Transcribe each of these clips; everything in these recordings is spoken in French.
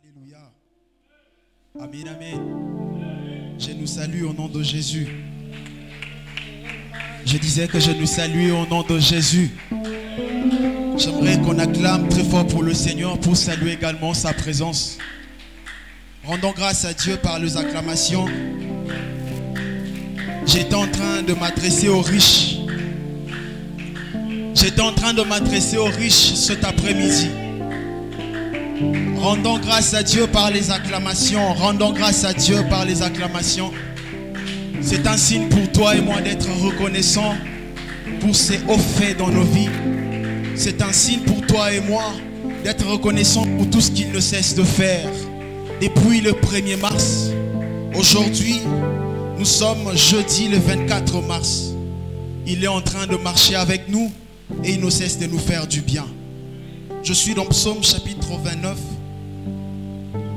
Alléluia. Amen, amen. Je nous salue au nom de Jésus. Je disais que je nous salue au nom de Jésus. J'aimerais qu'on acclame très fort pour le Seigneur, pour saluer également sa présence. Rendons grâce à Dieu par les acclamations. J'étais en train de m'adresser aux riches. J'étais en train de m'adresser aux riches cet après-midi. Rendons grâce à Dieu par les acclamations. Rendons grâce à Dieu par les acclamations. C'est un signe pour toi et moi d'être reconnaissant pour ces hauts faits dans nos vies. C'est un signe pour toi et moi d'être reconnaissant pour tout ce qu'il ne cesse de faire. Depuis le 1er mars, aujourd'hui, nous sommes jeudi le 24 mars. Il est en train de marcher avec nous et il ne cesse de nous faire du bien. Je suis dans Psaume chapitre 29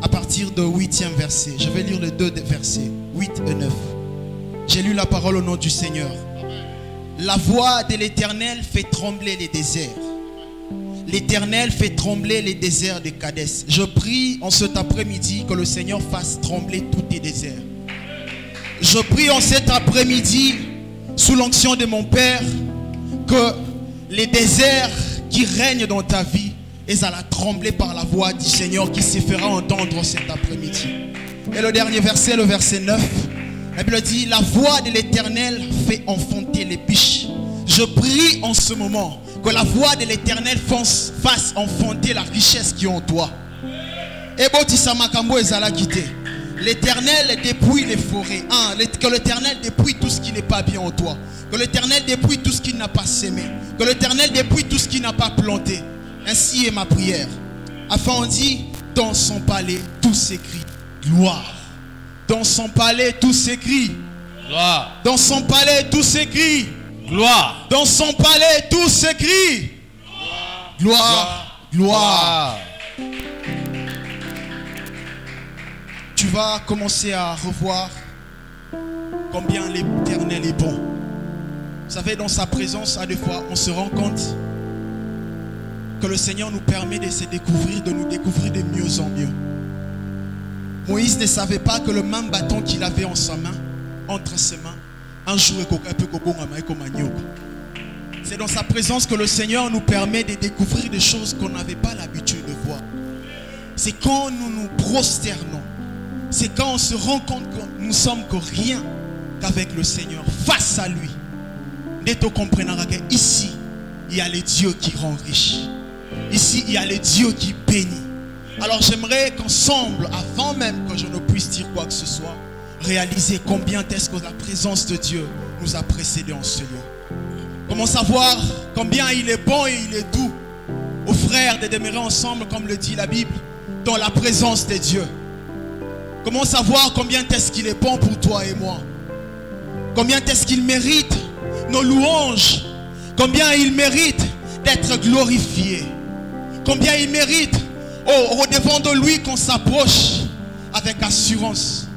à partir de 8e verset. Je vais lire les deux versets, 8 et 9. J'ai lu la parole au nom du Seigneur. La voix de l'Éternel fait trembler les déserts. L'Éternel fait trembler les déserts de Kadès. Je prie en cet après-midi que le Seigneur fasse trembler tous tes déserts. Je prie en cet après-midi, sous l'onction de mon Père, que les déserts qui règnent dans ta vie, ils allaient trembler par la voix du Seigneur qui se fera entendre cet après-midi. Et le dernier verset, le verset 9, la Bible dit, la voix de l'Éternel fait enfanter les biches. Je prie en ce moment que la voix de l'Éternel fasse enfanter la richesse qui est en toi. L'Éternel dépouille les forêts. Que l'Éternel dépouille tout ce qui n'est pas bien en toi. Que l'Éternel dépouille tout ce qu'il n'a pas sémé. Que l'Éternel dépouille tout ce qu'il n'a pas planté. Ainsi est ma prière. Afin on dit, dans son palais, tout s'écrit gloire. Dans son palais, tout s'écrit gloire. Dans son palais, tout s'écrit gloire. Dans son palais, tout s'écrit gloire. Gloire. Gloire. Tu vas commencer à revoir combien l'Éternel est bon. Vous savez, dans sa présence, à deux fois, on se rend compte que le Seigneur nous permet de se découvrir, de nous découvrir de mieux en mieux. Moïse ne savait pas que le même bâton qu'il avait en sa main, entre ses mains, un jour, c'est dans sa présence que le Seigneur nous permet de découvrir des choses qu'on n'avait pas l'habitude de voir. C'est quand nous nous prosternons. C'est quand on se rend compte que nous ne sommes que rien qu'avec le Seigneur, face à lui. Ici, il y a les dieux qui rend riche. Ici, il y a les dieux qui bénit. Alors j'aimerais qu'ensemble, avant même que je ne puisse dire quoi que ce soit, réaliser combien est-ce que la présence de Dieu nous a précédés en ce lieu. Comment savoir combien il est bon et il est doux aux frères de demeurer ensemble, comme le dit la Bible, dans la présence de Dieu. Comment savoir combien est-ce qu'il est bon pour toi et moi? Combien est-ce qu'il mérite nos louanges? Combien il mérite d'être glorifié? Combien il mérite au devant de lui qu'on s'approche avec assurance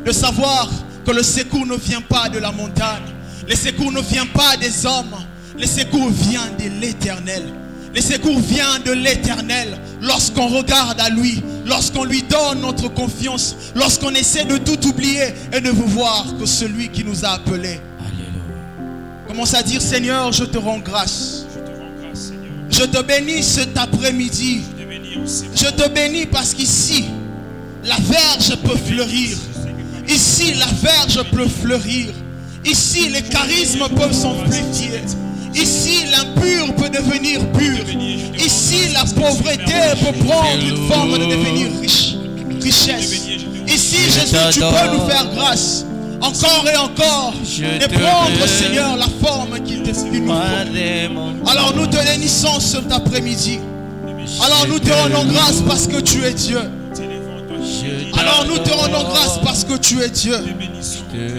de savoir que le secours ne vient pas de la montagne, le secours ne vient pas des hommes, le secours vient de l'Éternel. Le secours vient de l'Éternel lorsqu'on regarde à lui, lorsqu'on lui donne notre confiance, lorsqu'on essaie de tout oublier et ne voir que celui qui nous a appelés. Alléluia. Commence à dire, Seigneur, je te rends grâce. Je te bénis cet après-midi. Je te bénis parce qu'ici, la verge peut fleurir. Ici, la verge peut fleurir. Ici, les charismes peuvent s'amplifier. Ici, l'impur peut devenir pur. Ici, la pauvreté peut prendre une forme de devenir richesse. Ici, Jésus, tu peux nous faire grâce. Encore et encore, de prendre, Seigneur, la forme qu'il nous faut. Alors nous te bénissons cet après-midi. Alors nous te rendons grâce parce que tu es Dieu. Alors nous te rendons grâce parce que tu es Dieu.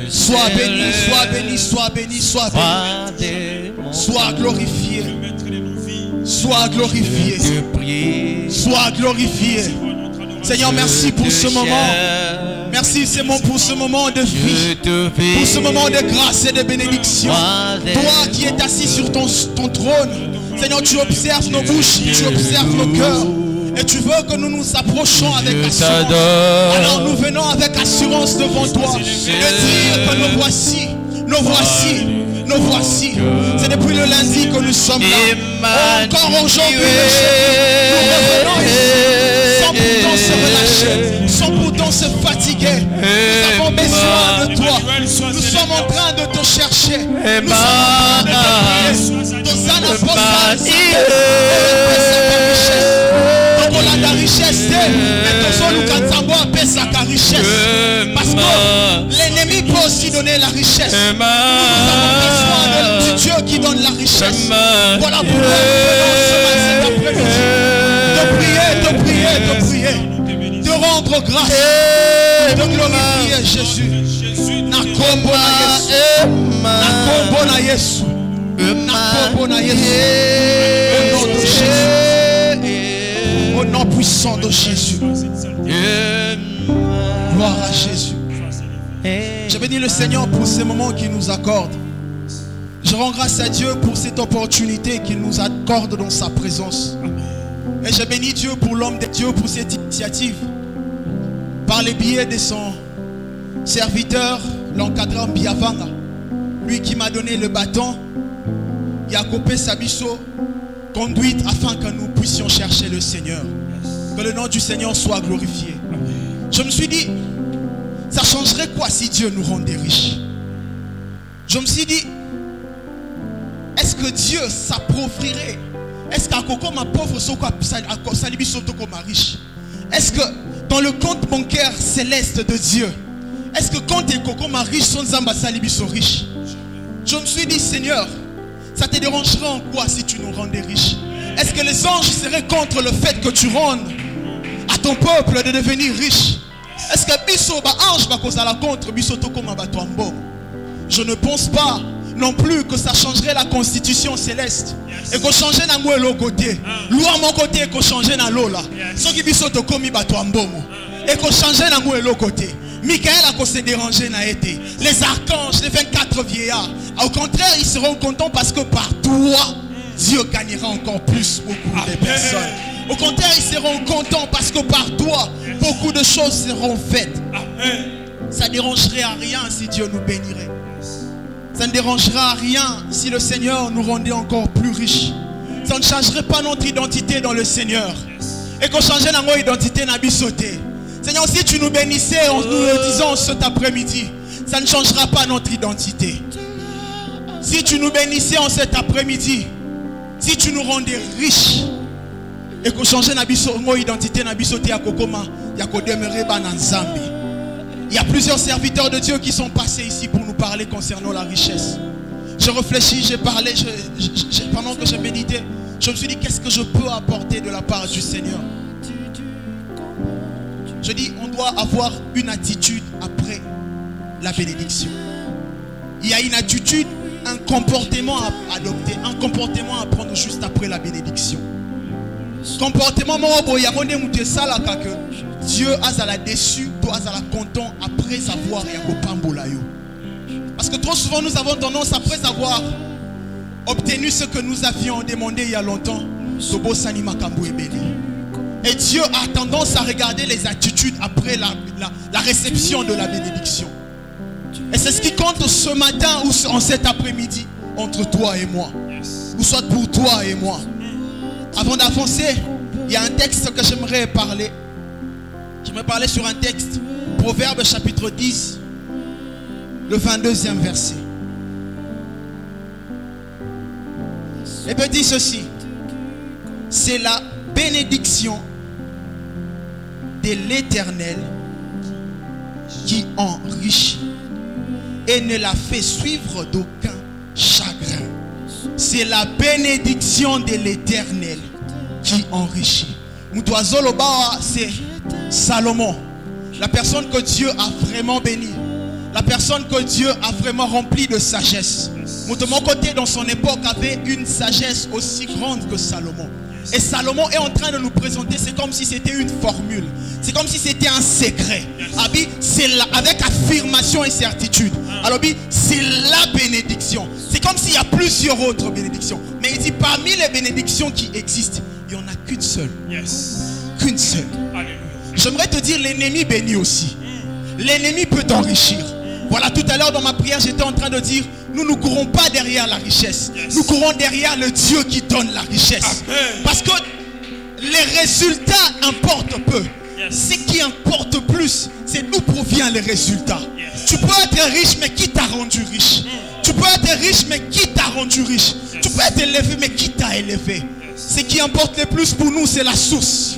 Sois béni, sois béni, sois béni, sois béni. Sois glorifié. Sois glorifié. Sois glorifié. Seigneur, merci pour ce moment. Merci pour ce moment de vie, pour ce moment de grâce et de bénédiction. Toi qui es assis sur ton trône, Seigneur, tu observes nos bouches, tu observes nos cœurs. Et tu veux que nous nous approchions avec assurance. Alors nous venons avec assurance devant toi. De dire que nous voici. Nous voici. Nous voici. C'est depuis le lundi que nous sommes là. Encore aujourd'hui, nous revenons ici. Sans pourtant se relâcher. Sans pourtant se fatiguer. Nous avons besoin de toi. Nous sommes en train de te chercher. Nous sommes en train de te prier. Tosana Posal. La richesse, parce que l'ennemi peut aussi donner la richesse. Nous avons besoin du Dieu qui donne la richesse. Voilà pourquoi nous venons cet après-midi de prier, de rendre grâce, de glorifier Jésus. Nakombo na Yesu. Nakombo na Yesu. Au nom de Jésus. Au nom puissant de Jésus. Gloire à Jésus. Je bénis le Seigneur pour ces moments qu'il nous accorde. Je rends grâce à Dieu pour cette opportunité qu'il nous accorde dans sa présence. Et je bénis Dieu pour l'homme de Dieu pour cette initiative. Par les biais de son serviteur, l'encadrant Biavanga. Lui qui m'a donné le bâton. Yakopé Sabiso. Conduite afin que nous puissions chercher le Seigneur. Que le nom du Seigneur soit glorifié. Je me suis dit, ça changerait quoi si Dieu nous rendait riches? Je me suis dit, est-ce que Dieu s'approprierait? Est-ce qu'à Koko ma pauvre Salibi Soto comme riche? Est-ce que dans le compte bancaire céleste de Dieu, est-ce que quand tu es Koko ma riche, son Zamba Salibi sont riches? Je me suis dit, Seigneur, ça te dérangerait en quoi si tu nous rendais riches? Est-ce que les anges seraient contre le fait que tu rendes à ton peuple de devenir riche? Est-ce que biso ba ange ba kozala contre biso to comme ba tombo? Je ne pense pas non plus que ça changerait la constitution céleste. Et qu'on changeait na ngwe côté. Loi mon côté qu'on changeait na lola. Sans qui biso to comme ba tombo. Et qu'on changeait na ngwe côté. Michael a se dérangé n'a été. Les archanges, les 24 vieillards. Au contraire, ils seront contents parce que par toi, Dieu gagnera encore plus beaucoup de personnes. Au contraire, ils seront contents parce que par toi, beaucoup de choses seront faites. Ça ne dérangerait à rien si Dieu nous bénirait. Ça ne dérangera à rien si le Seigneur nous rendait encore plus riches. Ça ne changerait pas notre identité dans le Seigneur. Et qu'on changeait notre identité dans bisoté. Seigneur, si tu nous bénissais en nous le disant cet après-midi, ça ne changera pas notre identité. Si tu nous bénissais en cet après-midi, si tu nous rendais riches, et qu'on changeait notre identité, il y a plusieurs serviteurs de Dieu qui sont passés ici pour nous parler concernant la richesse. Je réfléchis, j'ai parlé, pendant que je méditais, je me suis dit, qu'est-ce que je peux apporter de la part du Seigneur? Je dis, on doit avoir une attitude après la bénédiction. Il y a une attitude, un comportement à adopter, un comportement à prendre juste après la bénédiction. Comportement, que Dieu a la déçu, toi a la content après avoir parce que trop souvent nous avons tendance, après avoir obtenu ce que nous avions demandé il y a longtemps, et Dieu a tendance à regarder les attitudes après la réception de la bénédiction. Et c'est ce qui compte ce matin ou en cet après-midi entre toi et moi. Ou soit pour toi et moi. Avant d'avancer, il y a un texte que j'aimerais parler. J'aimerais parler sur un texte. Proverbe chapitre 10, le 22e verset. Et peut dire ceci. C'est la bénédiction de l'Éternel qui enrichit et ne la fait suivre d'aucun chagrin. C'est la bénédiction de l'Éternel qui enrichit. C'est Salomon, la personne que Dieu a vraiment bénie, la personne que Dieu a vraiment remplie de sagesse. De mon côté, dans son époque, avait une sagesse aussi grande que Salomon. Et Salomon est en train de nous présenter, c'est comme si c'était une formule. C'est comme si c'était un secret. C'est avec affirmation et certitude. Alors, c'est la bénédiction. C'est comme s'il y a plusieurs autres bénédictions. Mais il dit, parmi les bénédictions qui existent, il n'y en a qu'une seule. Qu'une seule. J'aimerais te dire, l'ennemi bénit aussi. L'ennemi peut t'enrichir. Voilà, tout à l'heure dans ma prière, j'étais en train de dire, nous ne courons pas derrière la richesse. Nous courons derrière le Dieu qui donne la richesse. Parce que les résultats importent peu. Ce qui importe plus, c'est d'où provient les résultats. Tu peux être riche, mais qui t'a rendu riche? Tu peux être riche, mais qui t'a rendu riche? Tu peux être élevé, mais qui t'a élevé? Ce qui importe le plus pour nous, c'est la source.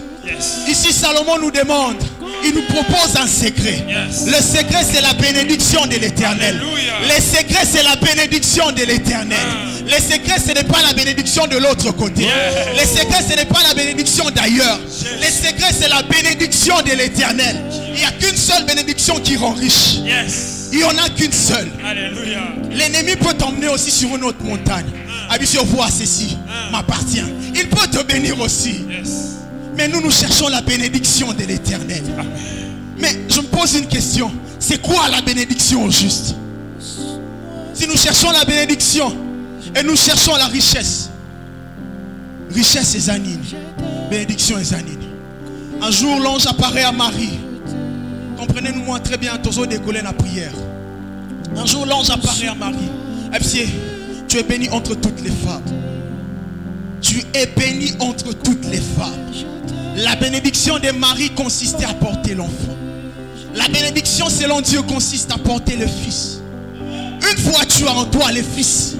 Ici, Salomon nous demande, il nous propose un secret. Le secret, c'est la bénédiction de l'Éternel. Le secret, c'est la bénédiction de l'Éternel. Le secret, ce n'est pas la bénédiction de l'autre côté. Le secret, ce n'est pas la bénédiction d'ailleurs. Le secret, c'est la bénédiction de l'Éternel. Il n'y a qu'une seule bénédiction qui rend riche. Il n'y en a qu'une seule. L'ennemi peut t'emmener aussi sur une autre montagne. Sur vois ceci m'appartient. Il peut te bénir aussi. Mais nous cherchons la bénédiction de l'Éternel. Mais je me pose une question. C'est quoi la bénédiction au juste? Si nous cherchons la bénédiction et nous cherchons la richesse, richesse est zanine, bénédiction est zanine. Un jour, l'ange apparaît à Marie. Comprenez-nous très bien, toujours décoller la prière. Un jour, l'ange apparaît à Marie. Tu es béni entre toutes les femmes. Tu es béni entre toutes les femmes. La bénédiction de Marie consistait à porter l'enfant. La bénédiction selon Dieu consiste à porter le Fils. Une fois tu as en toi le Fils.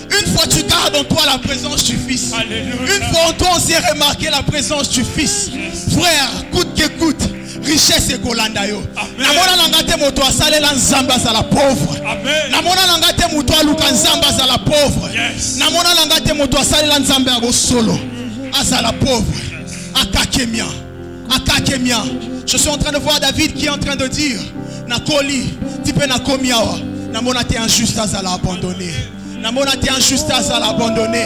Une fois tu gardes en toi la présence du Fils. Une fois en toi on s'est remarqué la présence du Fils. Frère, coûte que coûte, richesse et golandayo. Namona langate moto asale la nzamba za la pauvre. Namona langate moto aluka nzamba za la pauvre. Namona langate moto asale la nzamba ya solo. Asa la pauvre. Akakemia. Akakemia. Je suis en train de voir David qui est en train de dire Nakoli, tipe nakomiawa. Namona te injuste à l'abandonner. Namona te injuste à l'abandonner.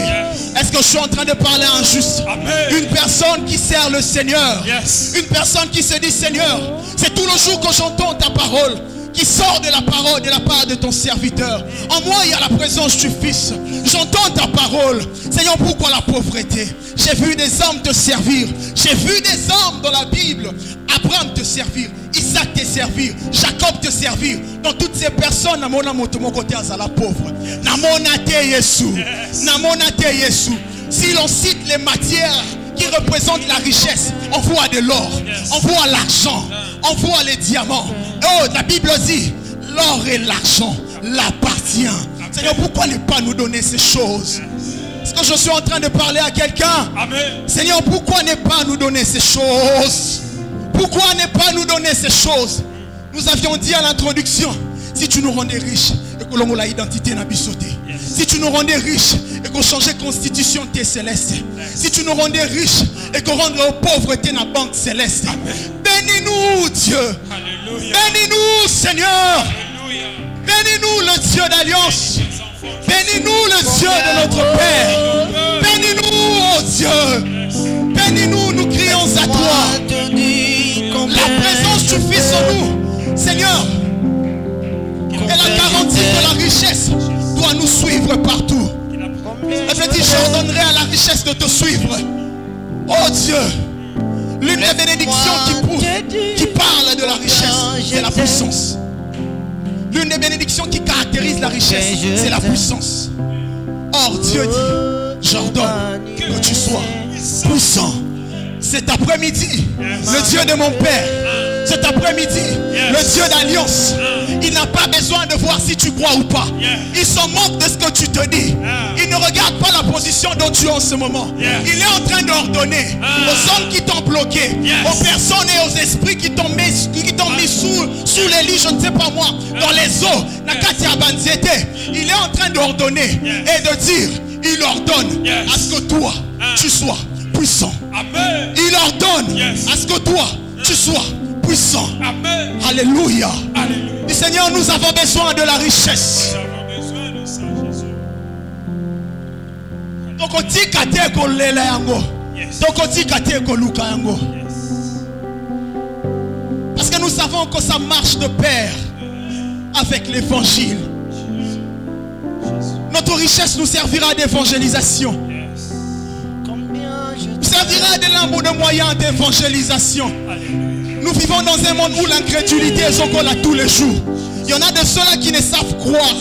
Est-ce que je suis en train de parler à un juste? Une personne qui sert le Seigneur. Une personne qui se dit Seigneur, c'est tout le jour que j'entends ta parole qui sort de la parole de la part de ton serviteur. En moi il y a la présence du Fils. J'entends ta parole. Seigneur, pourquoi la pauvreté? J'ai vu des hommes te servir. J'ai vu des hommes dans la Bible. Abraham te servir, Isaac te servir, Jacob te servir. Dans toutes ces personnes, namona moto mon côté à la pauvre. Namona te Yesu. Namona te Yesu. Si l'on cite les matières qui représentent la richesse, on voit de l'or, on voit l'argent, on voit les diamants. Oh, la Bible dit, l'or et l'argent l'appartient. Seigneur, pourquoi ne pas nous donner ces choses? Est-ce que je suis en train de parler à quelqu'un? Seigneur, pourquoi ne pas nous donner ces choses? Pourquoi ne pas nous donner ces choses? Nous avions dit à l'introduction, si tu nous rendais riches et que l'on a l'identité n'a sauté. Si tu nous rendais riches et qu'on changeait constitution tes céleste. Si tu nous rendais riches et qu'on rendrait aux pauvretés na banque céleste. Bénis-nous Dieu. Bénis-nous Seigneur. Bénis-nous le Dieu d'alliance. Bénis-nous le Dieu de notre Père. Bénis-nous oh Dieu. Bénis-nous, nous crions à toi. La présence du Fils en nous, Seigneur, et la garantie de la richesse doit nous suivre partout. Et je dis, j'ordonnerai à la richesse de te suivre. Oh Dieu, l'une des bénédictions qui parle de la richesse, c'est la puissance. L'une des bénédictions qui caractérise la richesse, c'est la puissance. Or Dieu dit, j'ordonne que tu sois puissant. Cet après-midi, le Dieu de mon Père, cet après-midi, le Dieu d'alliance, il n'a pas besoin de voir si tu crois ou pas. Il s'en moque de ce que tu te dis. Il ne regarde pas la position dont tu es en ce moment. Il est en train d'ordonner aux hommes qui t'ont bloqué, aux personnes et aux esprits qui t'ont mis sous les lits, je ne sais pas moi, dans les eaux. Il est en train d'ordonner et de dire, il ordonne à ce que toi, tu sois puissant. Amen. Il ordonne à ce que toi, tu sois puissant. Amen. Alléluia. Alléluia. Du Seigneur, nous avons besoin de la richesse. Donc, on dit qu'à terre qu'on l'est là, Parce que nous savons que ça marche de pair avec l'évangile. Notre richesse nous servira d'évangélisation. Nous servira de moyens d'évangélisation. Nous vivons dans un monde où l'incrédulité est encore là tous les jours. Il y en a de ceux-là qui ne savent croire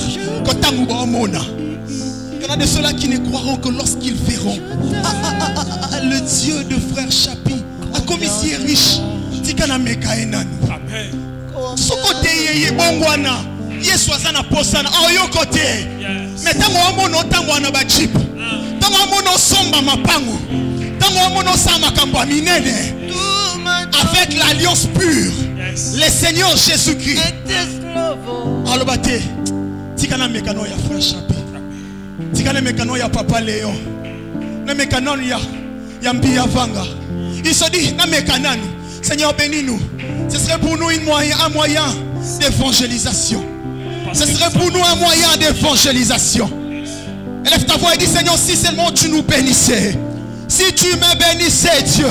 que Tanguba Mona. Il y en a de ceux-là qui ne croiront que lorsqu'ils verront le Dieu de frère Chapi. A comme ici est riche. Tikana meka enanu. Ce côté yé bongwana. Yé soisana posana. Ayo côté. Mais tango amono tango ana ba jeep. Tango amono somba mapango. Tango amono sama kamba minene. Avec l'alliance pure. Le Seigneur Jésus-Christ. Alobate. Tikana meka no ya frère Chapi. Tikana meka no ya papa Léon. Na meka no ya mbia vanga. Il se dit na meka nanu. Seigneur, bénis-nous. Ce serait pour nous un moyen d'évangélisation. Ce serait pour nous un moyen d'évangélisation. Élève ta voix et dis, Seigneur, si seulement tu nous bénissais. Si tu me bénissais, Dieu.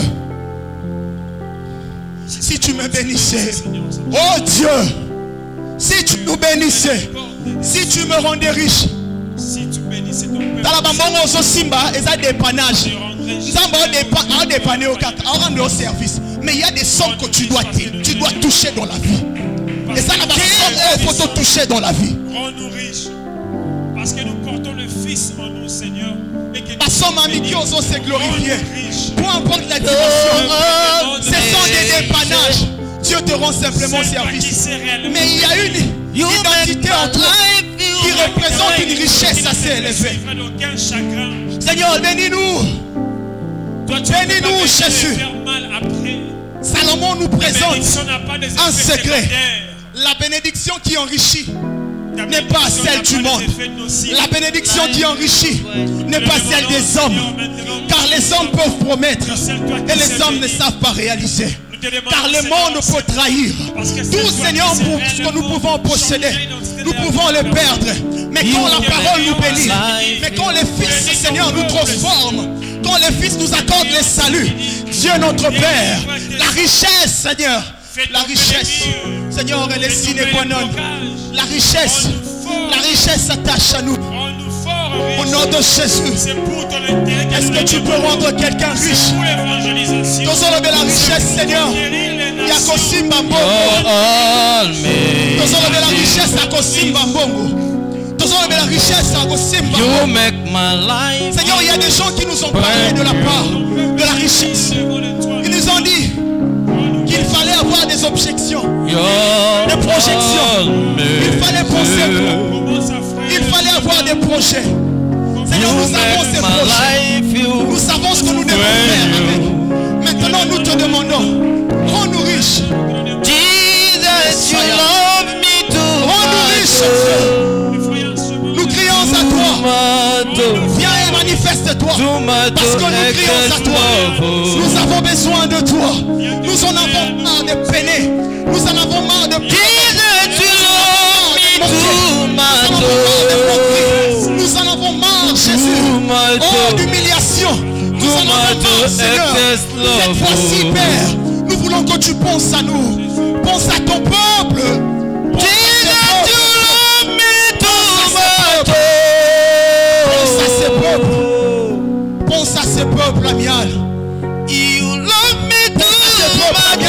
Si tu me bénissais. Oh Dieu. Si tu nous bénissais. Si tu me rendais riche. Si tu bénissais ton peuple. Dans la bambongo, au Simba, ils ont des panages. Nous avons dépanné au caca, on rend au service. Mais il y a des sommes que tu dois toucher dans la vie. Et ça, il faut te toucher dans la vie. Rends-nous riches. Parce que nous portons le Fils en nous, Seigneur. Et que nous se glorifier. Peu importe la dimension, ce sont des dépannages. Dieu te rend simplement service. Mais il y a une identité en toi qui représente une richesse assez élevée. Seigneur, bénis-nous. Bénis-nous, Jésus. Salomon nous présente un secret. La bénédiction qui enrichit n'est pas celle du monde. La bénédiction qui enrichit n'est pas celle des hommes. Car les hommes peuvent promettre et les hommes ne savent pas réaliser. Car le monde peut trahir. Tout, Seigneur, ce que nous pouvons posséder, nous pouvons le perdre. Mais quand la parole nous bénit, mais quand le Fils, Seigneur, nous transforme, quand le Fils nous accorde le salut, Dieu notre Père, la richesse, Seigneur, la richesse, Seigneur, elle est sine qua non. La richesse s'attache à nous. Au nom de Jésus, est-ce que tu peux rendre quelqu'un riche? Tous enlever la richesse, Seigneur. Yakosimba Mbongo. Tous enlever la richesse à Kosimba Mbongo. Tous enlever la richesse à Kosimba Mbongo. Seigneur, il y a des gens qui nous ont parlé de la part de la richesse. Ils nous ont dit qu'il fallait avoir des objections, des projections. Il fallait penser, il fallait avoir des projets. Seigneur, nous avons ces projets. Nous savons ce que nous devons faire avec. Maintenant, nous te demandons, rends-nous riches. Jesus, you love me too Rends-nous riches. Nous crions à toi. Viens et manifeste-toi. Parce que nous crions à toi. Nous avons besoin de toi. Nous en avons marre de peiner. Nous en avons marre de peiner. Nous en avons marre, Jésus. Oh, d'humiliation. Nous en avons marre, Seigneur. Cette fois-ci, Père, nous voulons que tu penses à nous. Pense à ton peuple. Pense à ces peuples. Pense à ces peuples, amial. You love me too much.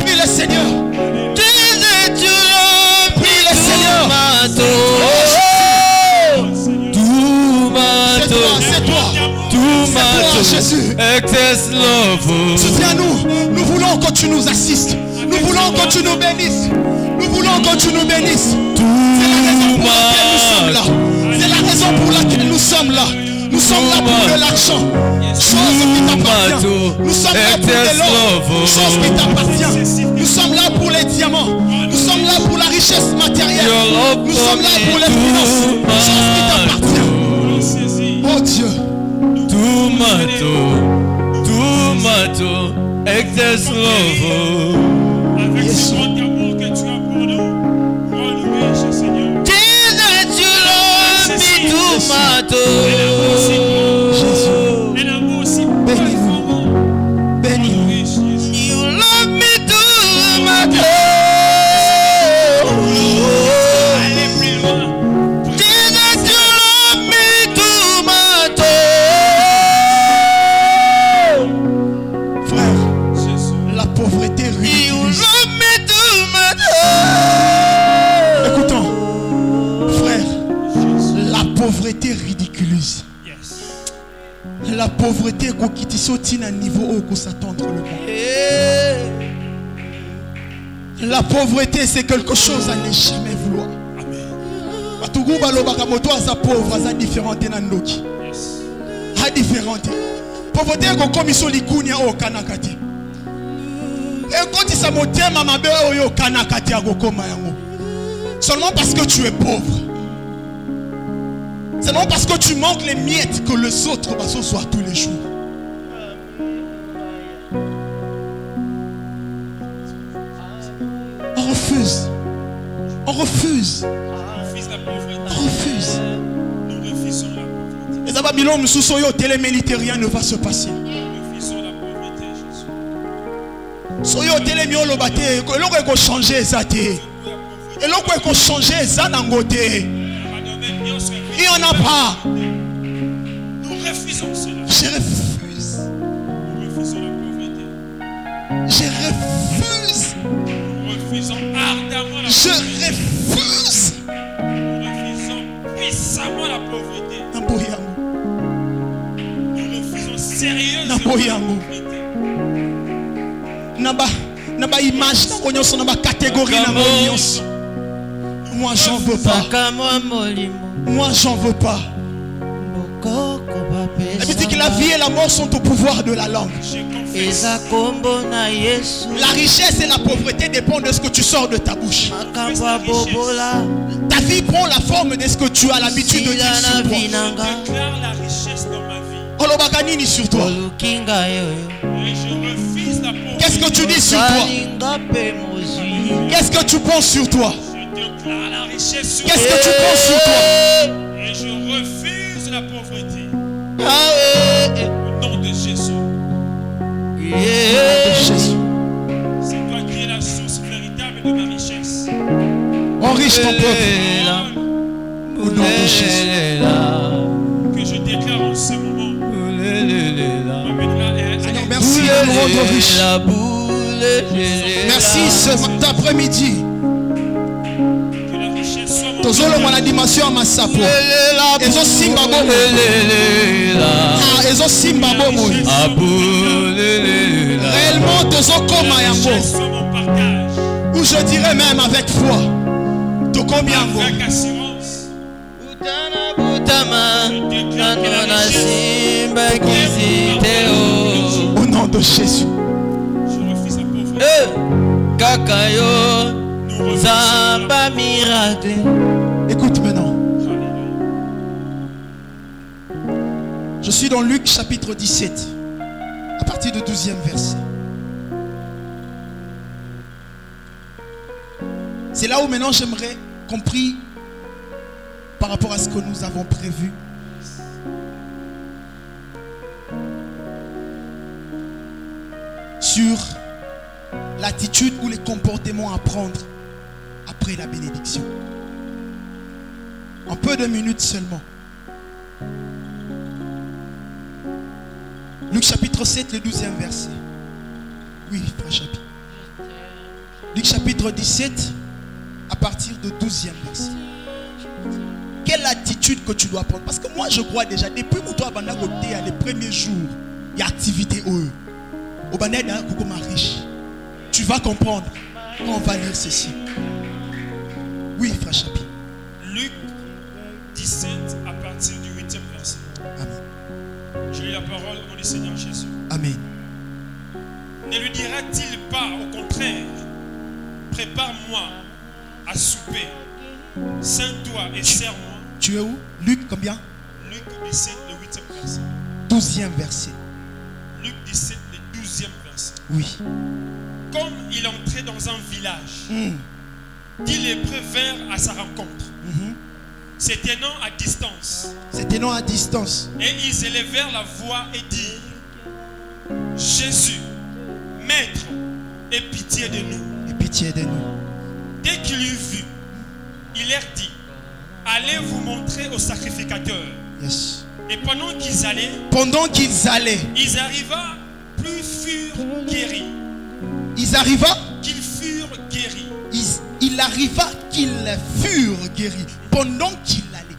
Prie le Seigneur. Jesus, you love me Prie le Seigneur. C'est toi, Jésus. Souviens-nous, nous voulons que tu nous assistes. Nous voulons que tu nous bénisses. Nous voulons que tu nous bénisses. C'est la raison pour laquelle nous sommes là. Nous sommes là pour de l'argent, chose qui t'appartient. Nous sommes là pour de l'or, chose qui t'appartient. Nous sommes là pour les diamants. Nous sommes là pour la richesse matérielle. Nous sommes là pour les finances, chose qui t'appartient. Oh Dieu. Tomato, excess love. Avec ce grand amour que tu as pour nous, rends-nous riches, Seigneur. Jesus, you love me, tomato. pauvreté ridiculise. Yes. La pauvreté est à un niveau où on s'attendre le monde. La pauvreté, c'est quelque chose à ne jamais vouloir. Amen. Pauvre, c'est différent de Nandoki. Yes. C'est différent. Pauvreté, c'est comme si on likunya au kanakati. Et quand il s'est monté, maman bé au kanakati à gokoma yango. Seulement parce que tu es pauvre. Seulement parce que tu manques les miettes que les autres soient tous les jours. On refuse. On refuse. On refuse la pauvreté. On refuse. Nous refusons la pauvreté. Et ça va bien, nous sommes au télémilité, rien ne va se passer. Nous refusons la pauvreté, Jésus. Soyo télémio lo baté, et l'on peut changer ça té. Et l'on peut changer ça dans côté. Il n'y en a pas. Nous refusons cela. Je refuse. Nous refusons la pauvreté. Je refuse. Nous refusons ardemment la Je pauvreté. refuse. Nous refusons puissamment la pauvreté. Nous refusons sérieusement la pauvreté. Naba image, naba catégorie, moi j'en veux pas. Moi j'en veux pas. La Bible dit que la vie et la mort sont au pouvoir de la langue. Je confesse. La richesse et la pauvreté dépendent de ce que tu sors de ta bouche. Ta Ta vie prend la forme de ce que tu as l'habitude de dire sur toi. Je déclare la richesse dans ma vie. Olobakanini sur toi. Et je refuse la pauvreté. Qu'est-ce que tu dis sur toi? Qu'est-ce que tu penses sur toi? Je déclare la richesse sur Qu'est-ce que tu penses sur toi? Et je refuse la pauvreté. Au nom de Jésus. Jésus. C'est toi qui es la source véritable de ma richesse. Enriche ton peuple. Au nom de Jésus. Que je déclare en ce moment. Seigneur, merci de nous rendre riches. Merci ce après-midi. Que la richesse soit mon Tozolo la dimension à Massapo. Ezo simba bomo. Ezo simba bomo. Réellement tozo koma yango. soit mon partage. Ou je dirais même avec foi. To combien yango. Avec assurance. Au nom de Jésus. Je refuse la pauvreté. Nous refusons. Écoute maintenant. Alléluia. Je suis dans Luc chapitre 17. À partir du 12e verset. C'est là où maintenant j'aimerais compris par rapport à ce que nous avons prévu. Sur l'attitude ou les comportements à prendre après la bénédiction. En peu de minutes seulement. Luc chapitre 7, le 12e verset. Oui, frère Chapi. Luc chapitre 17, à partir du 12e verset. Quelle attitude que tu dois prendre? Parce que moi je crois déjà, depuis que toi les premiers jours, il y a activité eux. Au banel d'un coucou riche. Tu vas comprendre quand on va lire ceci. Oui, frère Chapi. Luc 17 à partir du 8e verset. Amen. Je lis la parole au nom du Seigneur Jésus. Amen. Ne lui dira-t-il pas au contraire, prépare-moi à souper, ceins-toi et sers-moi? Tu es où? Luc combien? Luc 17, le 8e verset. 12e verset. Luc 17, le 12e verset. Oui. Comme il entrait dans un village, 10 lépreux vinrent à sa rencontre, se tenant à distance. Se tenant à distance. Et ils élevèrent la voix et dirent: Jésus, Maître, aie pitié de nous. Et pitié de nous. Dès qu'il eut vu, il leur dit: allez vous montrer au sacrificateur. Yes. Et pendant qu'ils allaient, ils arriva plus furent guéris. Ils arriva Qu'ils furent guéris. il arriva qu'ils furent guéris. Pendant qu'il allait.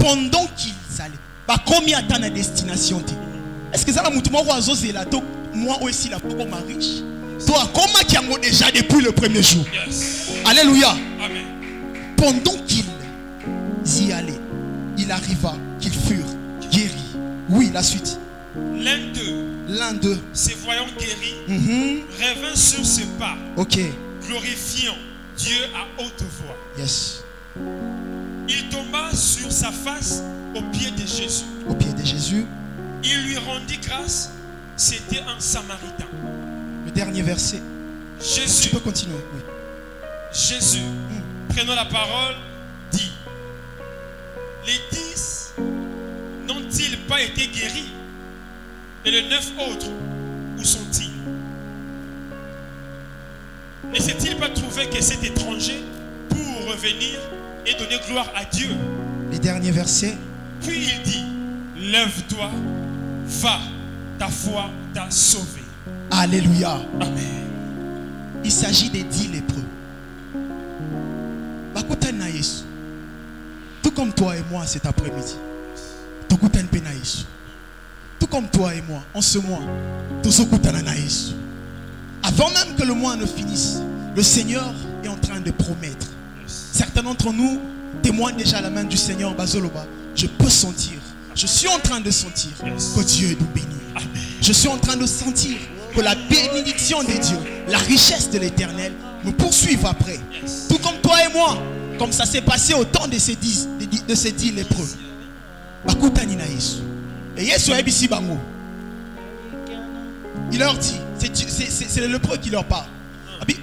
pendant qu'ils allaient, bah combien de temps à destination? Est-ce que ça va me dire moi aussi la pour ma riche? Toi, comment tu as déjà depuis le premier jour? Yes. Alléluia. Amen. Pendant qu'ils y allaient, il arriva qu'ils furent guéris. Oui, la suite. L'un d'eux, se voyant guéri, revint sur ses pas, ok, glorifiant Dieu à haute voix. Yes. Il tomba sur sa face aux pieds de Jésus. Au pied de Jésus. Il lui rendit grâce. C'était un Samaritain. Le dernier verset. Jésus. Tu peux continuer. Oui. Jésus, prenant la parole, dit: les 10 n'ont-ils pas été guéris? Et les 9 autres, où sont-ils? Ne s'est-il pas trouvé que cet étranger pour revenir et donner gloire à Dieu? Les derniers versets. Puis il dit: lève-toi, va, ta foi t'a sauvé. Alléluia. Amen. Il s'agit des 10 lépreux. Tout comme toi et moi cet après-midi. Tout comme toi et moi, en ce mois, avant même que le mois ne finisse, le Seigneur est en train de promettre. Certains d'entre nous témoignent déjà à la main du Seigneur. Bazoloba, je peux sentir, je suis en train de sentir que Dieu nous bénit. Je suis en train de sentir que la bénédiction de Dieu, la richesse de l'Éternel nous poursuivent après. Tout comme toi et moi, comme ça s'est passé au temps de ces 10 lépreux. Et Yesu a ici bango. Il leur dit, c'est le lépreux qui leur parle.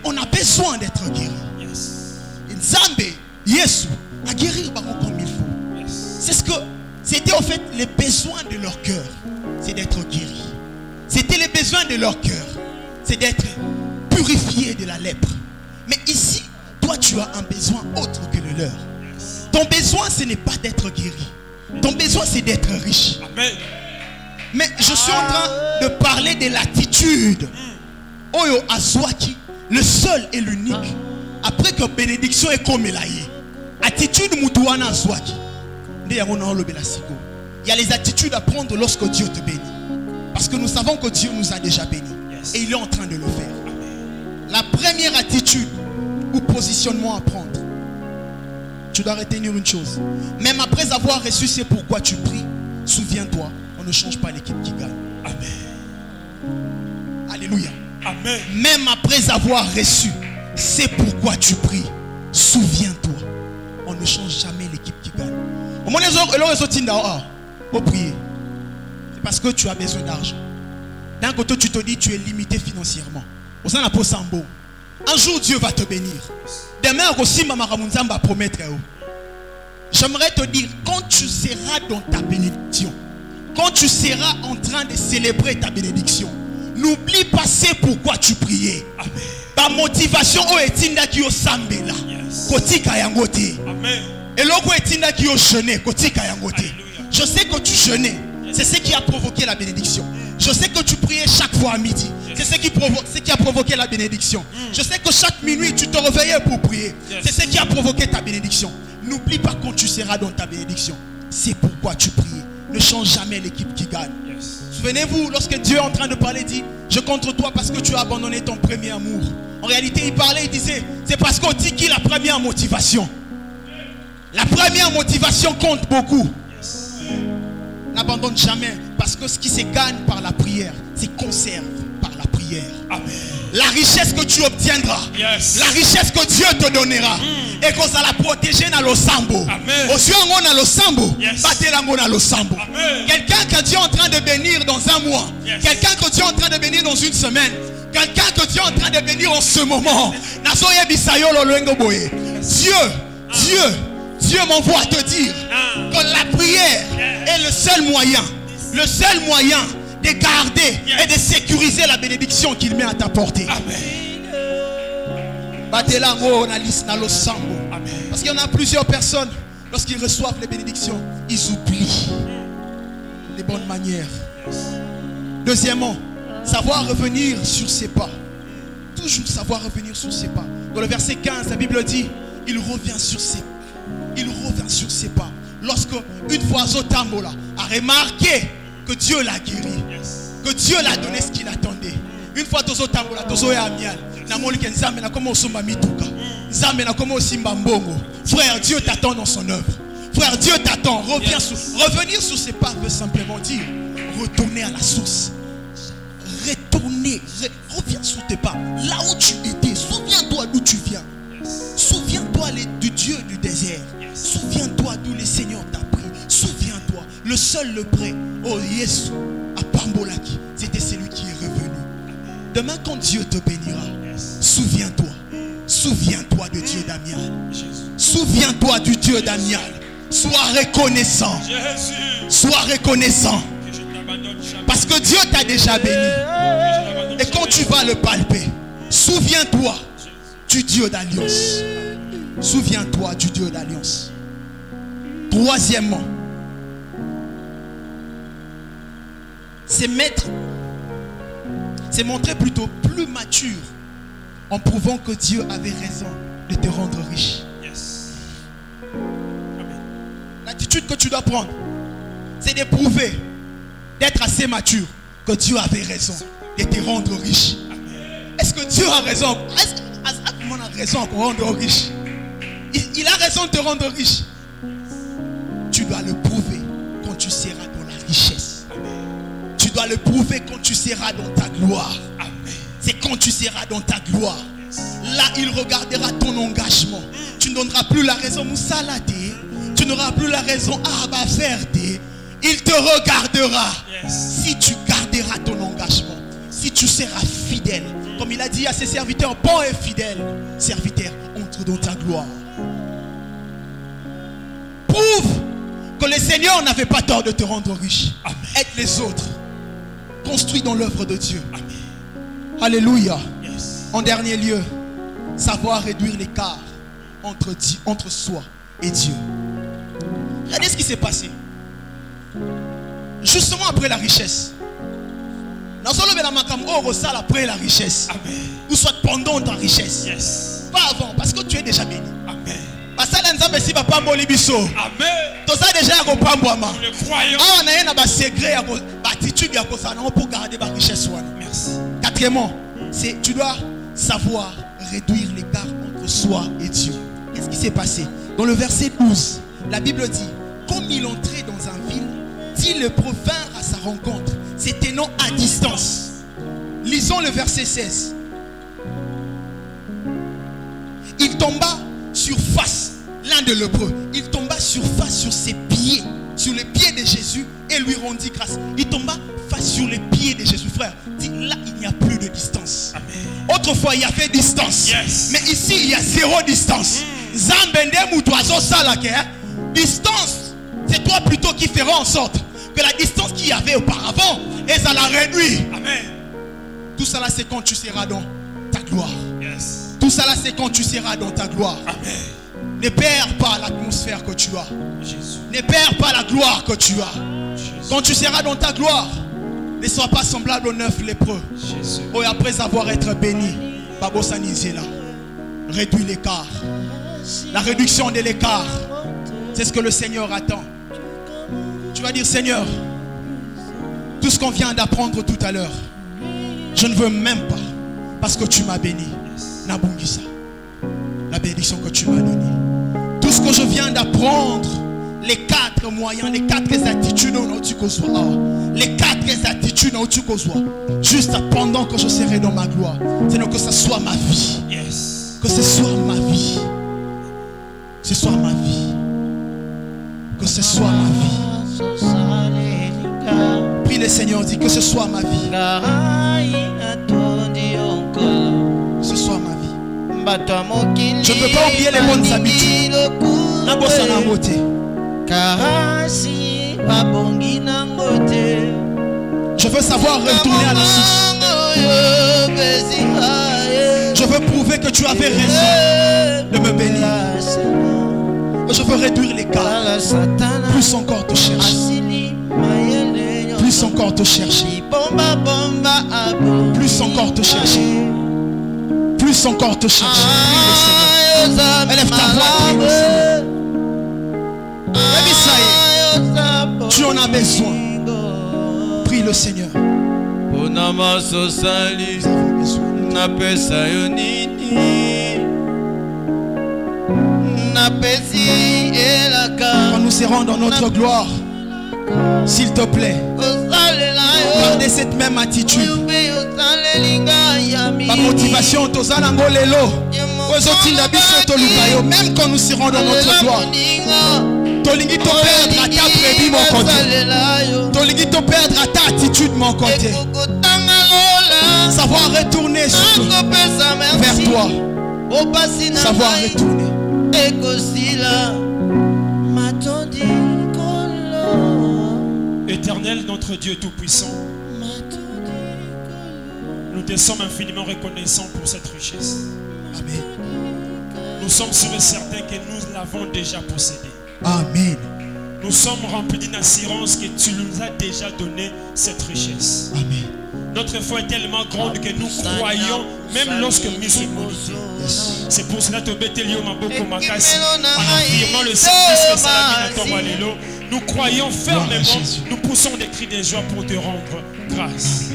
On a besoin d'être guéri. Nzambe, Yesu, a guérir bango comme il faut. C'est ce que c'était en fait les besoins de leur cœur, c'est d'être guéri. C'était les besoins de leur cœur, c'est d'être purifié de la lèpre. Mais ici, toi tu as un besoin autre que le leur. Ton besoin ce n'est pas d'être guéri. Ton besoin c'est d'être riche. Amen. Mais je suis en train de parler de l'attitude. Oyo Azwaki, le seul et l'unique. Après que bénédiction est comme elaye. Attitude Moutouana Azwaki. Il y a les attitudes à prendre lorsque Dieu te bénit. Parce que nous savons que Dieu nous a déjà bénis. Et il est en train de le faire. La première attitude ou positionnement à prendre, tu dois retenir une chose. Même après avoir reçu c'est pourquoi tu pries, souviens-toi, on ne change pas l'équipe qui gagne. Amen. Alléluia. Amen. Même après avoir reçu c'est pourquoi tu pries, souviens-toi, on ne change jamais l'équipe qui gagne. Au moment où prier, c'est parce que tu as besoin d'argent. D'un côté tu te dis tu es limité financièrement. Un jour Dieu va te bénir. Demain va promettre. J'aimerais te dire, quand tu seras dans ta bénédiction, quand tu seras en train de célébrer ta bénédiction, n'oublie pas c'est pourquoi tu priais. Amen. Ta motivation est qui au sambela. Kotika yangote. Amen. Et logo est qui au jeûner. Kotika yangote. Je sais que tu jeûnais. C'est ce qui a provoqué la bénédiction. Je sais que tu priais chaque fois à midi. C'est ce qui a provoqué la bénédiction. Je sais que chaque minuit tu te réveillais pour prier. C'est ce qui a provoqué ta bénédiction. N'oublie pas quand tu seras dans ta bénédiction. C'est pourquoi tu priais. Ne change jamais l'équipe qui gagne. Souvenez-vous, lorsque Dieu est en train de parler, il dit: je contre toi parce que tu as abandonné ton premier amour. En réalité, il parlait, il disait: c'est parce qu'on dit qu'il a la première motivation. La première motivation compte beaucoup. N'abandonne jamais, parce que ce qui se gagne par la prière, c'est conserve par la prière. Amen. La richesse que tu obtiendras, la richesse que Dieu te donnera, et qu'on va la protéger dans le sambo. Quelqu'un que Dieu est en train de bénir dans un mois, quelqu'un que Dieu est en train de bénir dans une semaine, quelqu'un que Dieu est en train de bénir en ce moment. Dieu m'envoie à te dire que la prière est le seul moyen de garder et de sécuriser la bénédiction qu'il met à ta portée. Parce qu'il y en a plusieurs personnes, lorsqu'ils reçoivent les bénédictions, ils oublient les bonnes manières. Deuxièmement, savoir revenir sur ses pas. Toujours savoir revenir sur ses pas. Dans le verset 15, la Bible dit: il revient sur ses pas. Il revient sur ses pas. lorsque une fois Zotambola a remarqué que Dieu l'a guéri, que Dieu l'a donné ce qu'il attendait. Une fois Zotambola, Tozoya Amial, Namolike Nzambe na komo osomba mituka, Nzambe na komo osimba mbongo. Frère, Dieu t'attend dans son œuvre. Frère, Dieu t'attend. Revenir sur ses pas veut simplement dire retourner à la source. Reviens sur tes pas. Là où tu étais, souviens-toi d'où tu viens. Souviens-toi du Dieu du désert. Souviens-toi d'où le Seigneur t'a pris. Souviens-toi, le seul, le prêt, oh Yesu, à Pambolaki, c'était celui qui est revenu. Demain, quand Dieu te bénira, souviens-toi. Souviens-toi de Dieu d'Amial. Souviens-toi du Dieu d'Amial. Sois reconnaissant. Sois reconnaissant. Parce que Dieu t'a déjà béni. Et quand tu vas le palper, souviens-toi du Dieu d'alliance. Souviens-toi du Dieu d'alliance. Troisièmement, c'est montrer plutôt plus mature en prouvant que Dieu avait raison de te rendre riche. L'attitude que tu dois prendre, c'est de prouver, d'être assez mature, que Dieu avait raison de te rendre riche. Est-ce que Dieu a raison? Est-ce qu'on a raison de rendre riche? Il a raison de te rendre riche. Tu dois le prouver quand tu seras dans la richesse. Tu dois le prouver quand tu seras dans ta gloire. C'est quand tu seras dans ta gloire. Là, il regardera ton engagement. Tu ne donneras plus la raison Moussalade. Tu n'auras plus la raison Abba Verde. Il te regardera si tu garderas ton engagement. Si tu seras fidèle. Comme il a dit à ses serviteurs, bon et fidèle serviteur, entre dans ta gloire. Prouve que le Seigneur n'avait pas tort de te rendre riche. Aide les autres. Construis dans l'œuvre de Dieu. Amen. Alléluia. En dernier lieu, savoir réduire l'écart entre soi et Dieu. Regardez ce qui s'est passé. Justement après la richesse. Après la richesse. Amen. Ou soit pendant ta richesse. Pas avant, parce que tu es déjà béni. Amen. Amen. Tout ça déjà pour garder ma richesse. Merci. Quatrièmement, tu dois savoir réduire l'écart entre soi et Dieu. Qu'est-ce qui s'est passé? Dans le verset 12, la Bible dit, comme il entrait dans un ville, dit le prophète à sa rencontre, se tenant à distance. Lisons le verset 16. Il tomba sur face, l'un de lépreux, il tomba sur face sur ses pieds, sur les pieds de Jésus et lui rendit grâce. Il tomba face sur les pieds de Jésus, frère. Dit, là, il n'y a plus de distance. Amen. Autrefois, il y avait distance. Mais ici, il y a zéro distance. Distance, c'est toi plutôt qui feras en sorte que la distance qu'il y avait auparavant, et ça la réduit. Amen. Tout ça là, c'est quand tu seras dans ta gloire. Tout ça là, c'est quand tu seras dans ta gloire. Amen. Ne perds pas l'atmosphère que tu as. Jésus. Ne perds pas la gloire que tu as. Jésus. Quand tu seras dans ta gloire, ne sois pas semblable aux 9 lépreux. Oh, après avoir été béni, Babosa Nizela, réduis l'écart. La réduction de l'écart, c'est ce que le Seigneur attend. Tu vas dire, Seigneur, tout ce qu'on vient d'apprendre tout à l'heure, je ne veux même pas, parce que tu m'as béni. Nabungisa, la bénédiction que tu m'as donnée. Tout ce que je viens d'apprendre, les 4 moyens, les 4 attitudes, les 4 attitudes, juste pendant que je serai dans ma gloire, c'est que ce soit ma vie. Que ce soit ma vie. Que ce soit ma vie. Que ce soit ma vie. Prie le Seigneur, dit que ce soit ma vie. Que ce soit ma vie. Je ne peux pas oublier les bonnes habitudes. Je veux savoir retourner à la source. Je veux prouver que tu avais raison de me bénir. Je veux réduire l'écart. Plus encore te chercher. Plus encore te chercher. Plus encore te chercher. Plus encore te chercher. Prie le Seigneur. Élève ta voix, prie le Seigneur. Tu en as besoin. Prie le Seigneur. Ponama sosali napesa yo nini napesi elaka. Quand nous serons dans notre gloire, s'il te plaît, gardez cette même attitude. La motivation, même quand nous serons dans notre gloire, Tolingi te perdre à ta prédit mon côté. Tolingi te perdre à ta attitude mon côté. Savoir retourner vers toi. Savoir retourner. Éternel, notre Dieu Tout-Puissant, nous te sommes infiniment reconnaissants pour cette richesse. Amen. Nous sommes sûrs et certains que nous l'avons déjà possédée. Amen. Nous sommes remplis d'une assurance que tu nous as déjà donné cette richesse. Amen. Notre foi est tellement grande que nous croyons même lorsque nous sommes molités. Yes. C'est pour cela que en affirmant le service que Salamina. Nous croyons fermement, nous poussons des cris de joie pour te rendre grâce.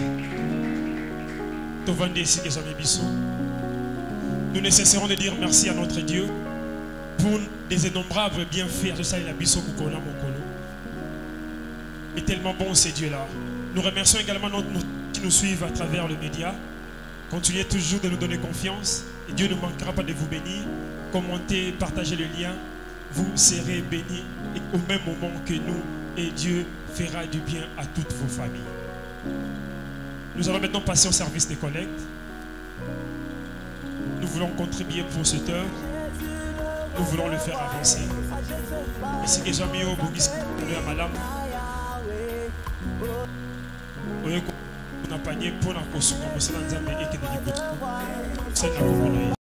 Nous ne cesserons de dire merci à notre Dieu pour des innombrables bienfaits de ça et la biso Mokolo. Et tellement bon ces dieux-là. Nous remercions également nos qui nous suivent à travers le média. Continuez toujours de nous donner confiance et Dieu ne manquera pas de vous bénir. Commentez, partagez le lien. Vous serez bénis au même moment que nous et Dieu fera du bien à toutes vos familles. Nous allons maintenant passer au service des collectes. Nous voulons contribuer pour cette œuvre. Nous voulons le faire avancer. Et si les amis au Bogis à madame, on a panier pour la construction, on a et qui est